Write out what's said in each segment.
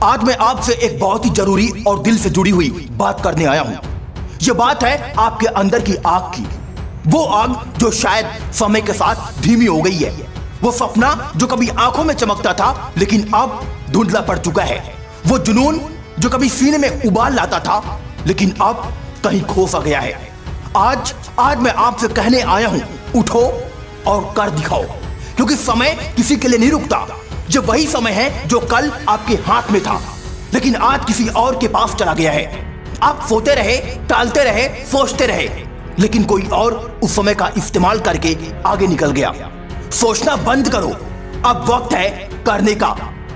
आज मैं आपसे एक बहुत ही जरूरी और दिल से जुड़ी हुई बात करने आया हूं। यह बात है आपके अंदर की आग की। वो आग जो शायद समय के साथ धीमी हो गई है। वो सपना जो कभी आंखों में चमकता था लेकिन अब धुंधला पड़ चुका है। वो जुनून जो कभी सीने में उबाल लाता था लेकिन अब कहीं खो सा गया है। आज मैं आपसे कहने आया हूं, उठो और कर दिखाओ। क्योंकि समय किसी के लिए नहीं रुकता। जो वही समय है जो कल आपके हाथ में था लेकिन आज किसी और के पास चला गया है। आप सोते रहे, टालते रहे, सोचते रहे, लेकिन कोई और उस समय का इस्तेमाल करके आगे निकल गया। सोचना बंद करो, अब वक्त है करने का।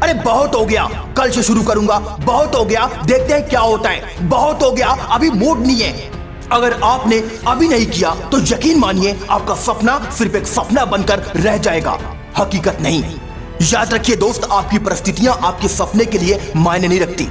अरे बहुत हो गया, कल से शुरू करूंगा। बहुत हो गया, देखते हैं क्या होता है। बहुत हो गया, अभी मूड नहीं है। अगर आपने अभी नहीं किया तो यकीन मानिए आपका सपना सिर्फ एक सपना बनकर रह जाएगा, हकीकत नहीं। याद रखिए दोस्त, आपकी परिस्थितियां आपके सपने के लिए मायने नहीं रखती।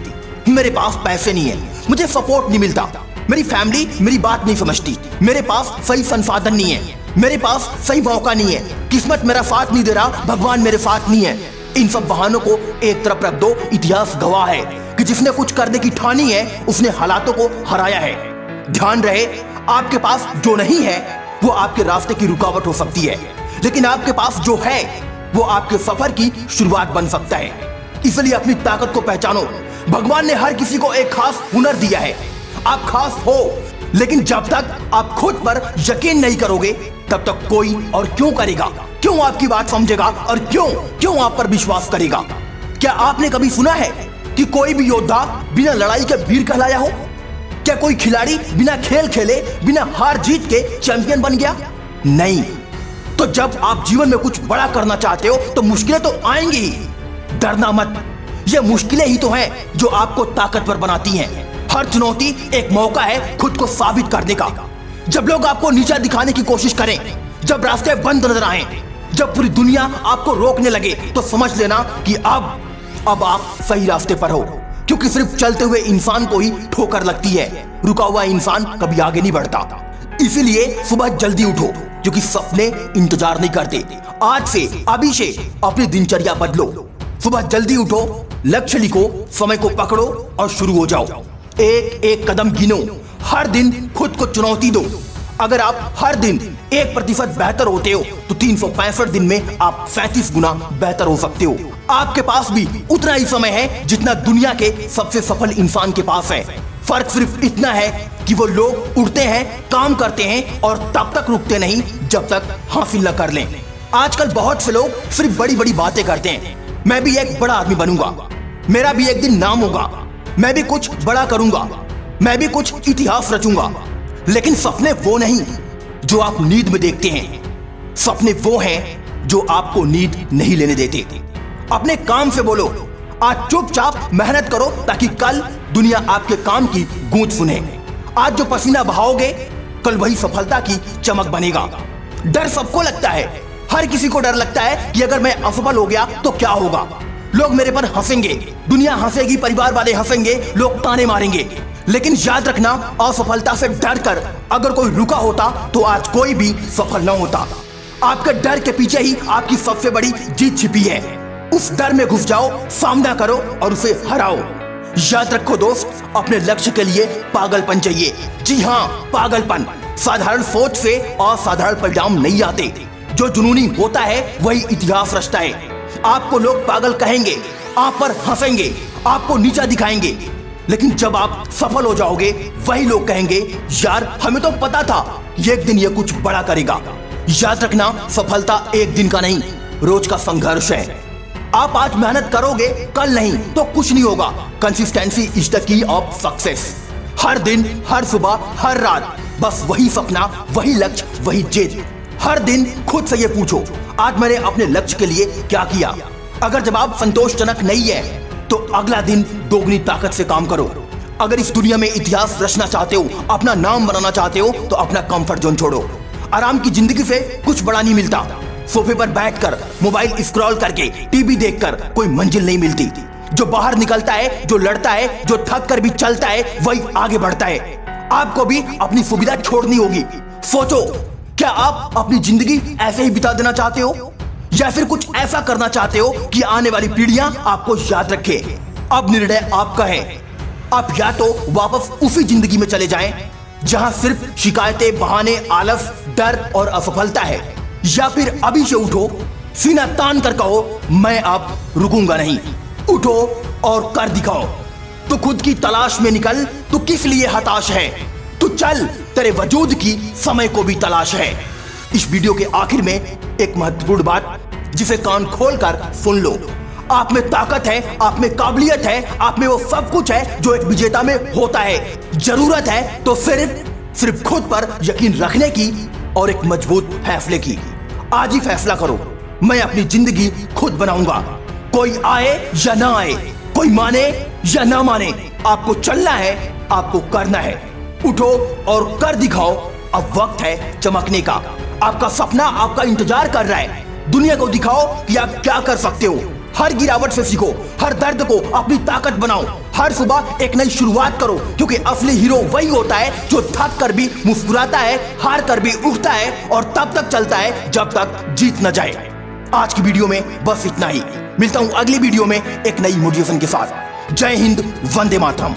मेरे पास पैसे नहीं है, मुझे सपोर्ट नहीं मिलता, मेरी फैमिली मेरी बात नहीं समझती, मेरे पास सही संसाधन नहीं है, मेरे पास सही मौका नहीं है, किस्मत मेरा साथ नहीं दे रहा, भगवान मेरे साथ नहीं है। इन सब बहानों को एक तरफ रख दो। इतिहास गवाह है कि जिसने कुछ करने की ठानी है उसने हालातों को हराया है। ध्यान रहे, आपके पास जो नहीं है वो आपके रास्ते की रुकावट हो सकती है, लेकिन आपके पास जो है वो आपके सफर की शुरुआत बन सकता है। इसलिए अपनी ताकत को पहचानो। भगवान ने हर किसी को एक खास हुनर दिया है। आप खास हो, लेकिन जब तक आप खुद पर यकीन नहीं करोगे तब तक कोई और क्यों करेगा? क्यों आपकी बात समझेगा और क्यों आप पर विश्वास करेगा? क्या आपने कभी सुना है कि कोई भी योद्धा बिना लड़ाई के वीर कहलाया हो? क्या कोई खिलाड़ी बिना खेल खेले, बिना हार जीत के चैंपियन बन गया? नहीं। तो जब आप जीवन में कुछ बड़ा करना चाहते हो तो मुश्किलें तो आएंगी ही। डरना मत, ये मुश्किलें ही तो हैं जो आपको ताकतवर बनाती हैं। हर चुनौती एक मौका है खुद को साबित करने का। जब लोग आपको नीचा दिखाने की कोशिश करें, जब रास्ते बंद नजर आए, जब पूरी दुनिया आपको रोकने लगे, तो समझ लेना कि अब आप सही रास्ते पर हो। क्योंकि सिर्फ चलते हुए इंसान को ही ठोकर लगती है, रुका हुआ इंसान कभी आगे नहीं बढ़ता। इसीलिए सुबह जल्दी उठो, क्योंकि सपने इंतजार नहीं करते। आज से, अभी से अपनी दिनचर्या बदलो। सुबह जल्दी उठो, लक्ष्य लिखो, समय को पकड़ो और शुरू हो जाओ। एक एक कदम गिनो, हर दिन खुद को चुनौती दो। अगर आप हर दिन 1% बेहतर होते हो तो 365 दिन में आप 37 गुना बेहतर हो सकते हो। आपके पास भी उतना ही समय है जितना दुनिया के सबसे सफल इंसान के पास है। फर्क सिर्फ इतना है कि वो लोग उठते हैं, काम करते हैं और तब तक रुकते नहीं जब तक हासिल न कर लें। आजकल बहुत से लोग सिर्फ बड़ी बड़ी बातें करते हैं। मैं भी एक बड़ा आदमी बनूंगा, मेरा भी एक दिन नाम होगा, मैं भी कुछ बड़ा करूंगा, मैं भी कुछ इतिहास रचूंगा। लेकिन सपने वो नहीं जो आप नींद में देखते हैं, सपने वो हैं जो आपको नींद नहीं लेने देते। अपने काम से बोलो, आज चुपचाप मेहनत करो ताकि कल दुनिया आपके काम की गूंज सुने। आज जो पसीना बहाओगे कल वही सफलता की चमक बनेगा। डर सबको लगता है, हर किसी को डर लगता है कि अगर मैं असफल हो गया तो क्या होगा। लोग मेरे पर हंसेंगे, दुनिया हंसेगी, परिवार वाले हंसेंगे, लोग ताने मारेंगे। लेकिन याद रखना, असफलता से डर कर अगर कोई रुका होता तो आज कोई भी सफल न होता। आपके डर के पीछे ही आपकी सबसे बड़ी जीत छिपी है। उस डर में घुस जाओ, सामना करो और उसे हराओ। याद रखो दोस्त, अपने लक्ष्य के लिए पागलपन चाहिए। जी हाँ, पागलपन। साधारण सोच से असाधारण परिणाम नहीं आते। जो जुनूनी होता है वही इतिहास रचता है। आपको लोग पागल कहेंगे, आप पर हंसेंगे, आपको नीचा दिखाएंगे, लेकिन जब आप सफल हो जाओगे वही लोग कहेंगे, यार हमें तो पता था एक दिन ये कुछ बड़ा करेगा। याद रखना, सफलता एक दिन का नहीं, रोज का संघर्ष है। आप आज मेहनत करोगे, कल नहीं तो कुछ नहीं होगा। Consistency is the key of success. हर दिन, हर सुबह, हर रात बस वही सपना, वही लक्ष्य, वही जिद। हर दिन खुद से ये पूछो, आज मैंने अपने लक्ष्य के लिए क्या किया? अगर जवाब संतोषजनक नहीं है तो अगला दिन दोगुनी ताकत से काम करो। अगर इस दुनिया में इतिहास रचना चाहते हो, अपना नाम बनाना चाहते हो तो अपना कंफर्ट जोन छोड़ो। आराम की जिंदगी से कुछ बड़ा नहीं मिलता। सोफे पर बैठकर मोबाइल स्क्रॉल करके, टीवी देखकर कोई मंजिल नहीं मिलती। जो बाहर निकलता है, जो लड़ता है, जो थक कर भी चलता है, वही आगे बढ़ता है। आपको भी अपनी सुविधा छोड़नी होगी। सोचो, क्या आप अपनी जिंदगी ऐसे ही बिता देना चाहते हो या फिर कुछ ऐसा करना चाहते हो कि आने वाली पीढ़ियां आपको याद रखे? अब निर्णय आपका है। आप या तो वापस उसी जिंदगी में चले जाएं जहां सिर्फ शिकायतें, बहाने, आलस, डर और असफलता है, या फिर अभी से उठो, सीना तान कर कहो मैं अब रुकूंगा नहीं। उठो और कर दिखाओ। तो खुद की तलाश में निकल, तो किस लिए हताश है? तो चल, तेरे वजूद की समय को भी तलाश है। इस वीडियो के आखिर में एक महत्वपूर्ण बात, जिसे कान खोलकर सुन लो। आप में ताकत है, आप में काबिलियत है, आप में वो सब कुछ है जो एक विजेता में होता है। जरूरत है तो सिर्फ खुद पर यकीन रखने की और एक मजबूत फैसले की। आज ही फैसला करो, मैं अपनी जिंदगी खुद बनाऊंगा। कोई आए या ना आए, कोई माने या ना माने, आपको चलना है, आपको करना है। उठो और कर दिखाओ। अब वक्त है चमकने का। आपका सपना आपका इंतजार कर रहा है। दुनिया को दिखाओ कि आप क्या कर सकते हो। हर गिरावट से सीखो, हर दर्द को अपनी ताकत बनाओ। हर सुबह एक नई शुरुआत करो, क्योंकि असली हीरो वही होता है जो थक कर भी मुस्कुराता है, हार कर भी उठता है और तब तक चलता है जब तक जीत न जाए। आज की वीडियो में बस इतना ही। मिलता हूं अगली वीडियो में एक नई मोटिवेशन के साथ। जय हिंद, वंदे मातरम।